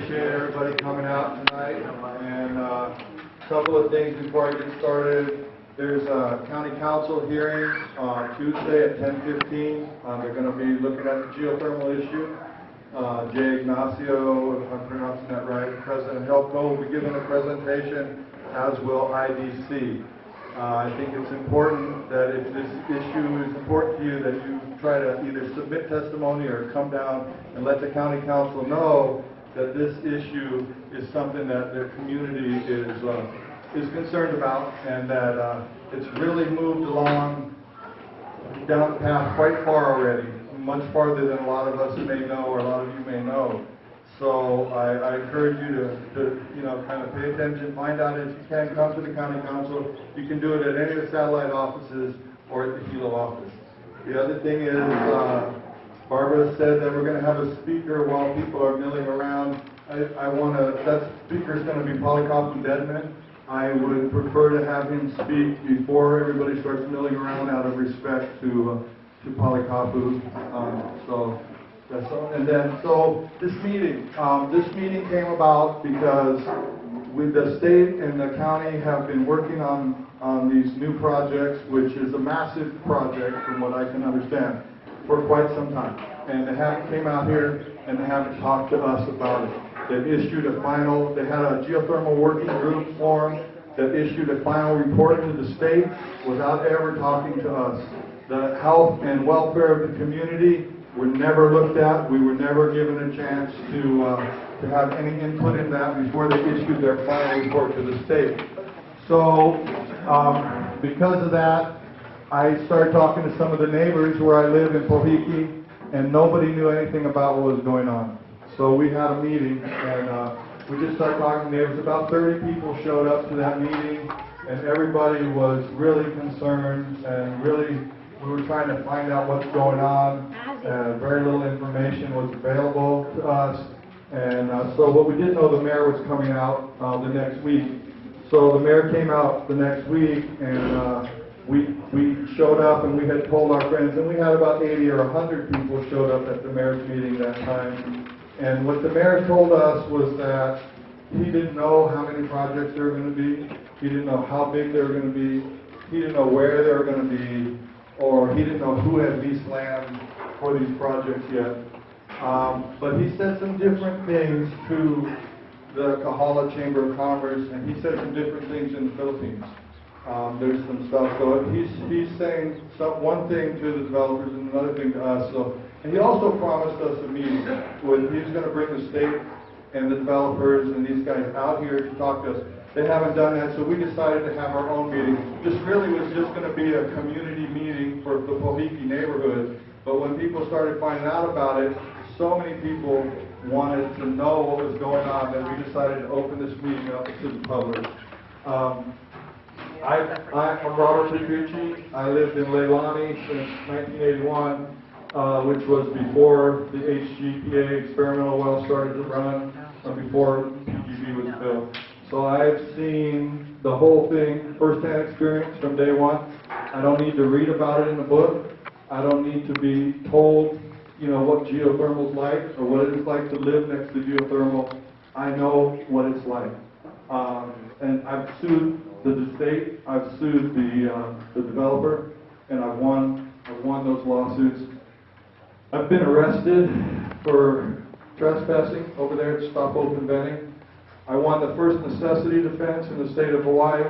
appreciate everybody coming out tonight. And a couple of things before I get started. There's a county council hearing on Tuesday at 10:15. They're going to be looking at the geothermal issue. Jay Ignacio, if I'm pronouncing that right, President Helco will be giving a presentation, as will IDC. I think it's important that if this issue is important to you, that you try to either submit testimony or come down and let the county council know that this issue is something that their community is concerned about, and that it's really moved along down the path quite far already, much farther than a lot of us may know, or a lot of you may know. So I encourage you to kind of pay attention, find out if you can come to the county council. You can do it at any of the satellite offices or at the Hilo office. The other thing is, Barbara said that we're going to have a speaker while people are milling around. That speaker is going to be Kapoho Opihikao. I would prefer to have him speak before everybody starts milling around, out of respect to Kapoho. So this meeting came about because the state and the county have been working on these new projects, which is a massive project from what I can understand, for quite some time. And they haven't came out here and they haven't talked to us about it. They've issued they had a geothermal working group formed that issued a final report to the state without ever talking to us. The health and welfare of the community were never looked at. We were never given a chance to have any input in that before they issued their final report to the state. So because of that, I started talking to some of the neighbors where I live in Pohiki, and nobody knew anything about what was going on. So we had a meeting, and we just started talking to neighbors. About 30 people showed up to that meeting, and everybody was really concerned, and really we were trying to find out what's going on. Very little information was available to us, and so what we didn't know, the mayor was coming out the next week. So the mayor came out the next week, and we showed up, and we had told our friends, and we had about 80 or 100 people showed up at the mayor's meeting that time. And what the mayor told us was that he didn't know how many projects there were going to be. He didn't know how big they were going to be. He didn't know where they were going to be, or he didn't know who had leased land for these projects yet. But he said some different things to the Kahala Chamber of Commerce, and he said some different things in the Philippines. There's some stuff. So he's saying one thing to the developers and another thing to us. And he also promised us a meeting. He's going to bring the state and the developers and these guys out here to talk to us. They haven't done that, so we decided to have our own meeting. This really was just going to be a community meeting for the Pohiki neighborhood. But when people started finding out about it, so many people wanted to know what was going on that we decided to open this meeting up to the public. I'm Robert Petrucci. I lived in Leilani since 1981, which was before the HGPA experimental well started to run, before PGV was built. So I've seen the whole thing, first-hand experience from day one. I don't need to read about it in a book. I don't need to be told, what geothermal is like, or what it is like to live next to geothermal. I know what it's like. And I've sued the state, I've sued the developer, and I've won those lawsuits. I've been arrested for trespassing over there at Stop Open Venting. I won the first necessity defense in the state of Hawaii,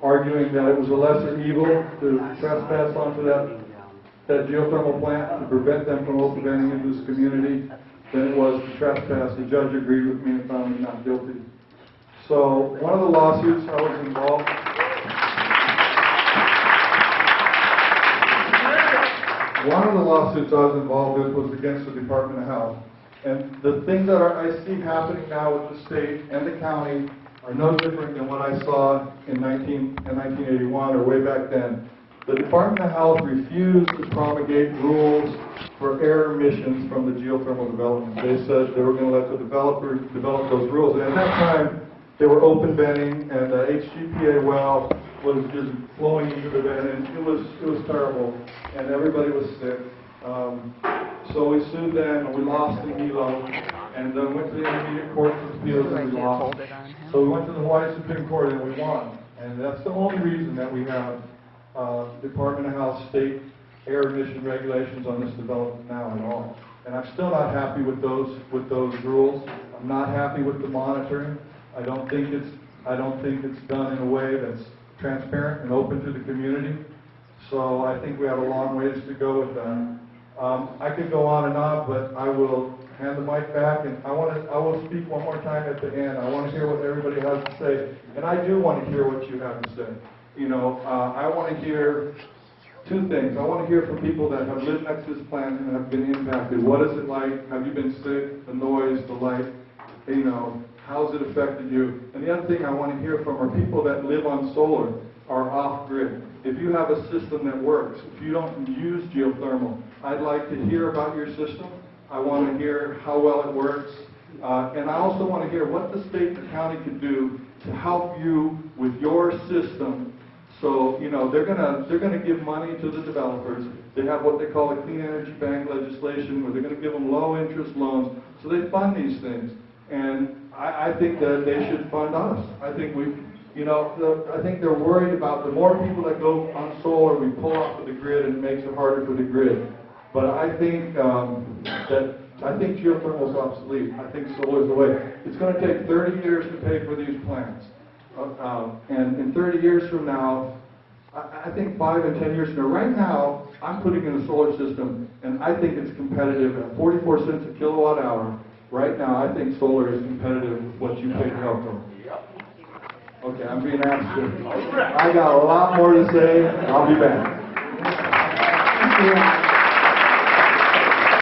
arguing that it was a lesser evil to trespass onto that geothermal plant to prevent them from open venting into this community than it was to trespass. The judge agreed with me and found me not guilty. So one of the lawsuits I was involved with was against the Department of Health. And the things that I see happening now with the state and the county are no different than what I saw in 1981 or way back then. The Department of Health refused to promulgate rules for air emissions from the geothermal development. They said they were going to let the developers develop those rules. And at that time, they were open venting, and the HGPA well was just flowing into the vent, and it was terrible, and everybody was sick. So we sued them, and we lost in Hilo. and then went to the Intermediate Court of Appeals and we lost. So we went to the Hawaii Supreme Court and we won. And that's the only reason that we have Department of Health state air emission regulations on this development now at all. And I'm still not happy with those rules. I'm not happy with the monitoring. I don't think it's done in a way that's transparent and open to the community. So I think we have a long ways to go with that. I could go on and on, but I will hand the mic back, and I will speak one more time at the end. I want to hear what everybody has to say, and I do want to hear what you have to say. You know, I want to hear two things. I want to hear from people that have lived next to this plant and have been impacted. What is it like? Have you been sick? The noise, the light, you know, how's it affected you? And the other thing I want to hear from are people that live on solar, are off-grid. If you have a system that works, if you don't use geothermal, I'd like to hear about your system. I want to hear how well it works. And I also want to hear what the state and the county can do to help you with your system. So, you know, they're gonna give money to the developers. They have what they call a Clean Energy Bank legislation, where they're going to give them low-interest loans. So they fund these things. And I think that they should fund us. I think I think they're worried about the more people that go on solar, we pull off of the grid and it makes it harder for the grid. But I think I think geothermal is obsolete. I think solar is the way. It's going to take 30 years to pay for these plants. And in 30 years from now, I think 5 and 10 years from now, right now, I'm putting in a solar system, and I think it's competitive at 44 cents a kilowatt hour. Right now, I think solar is competitive with what you pay telco. Okay, I'm being asked to. I got a lot more to say. I'll be back.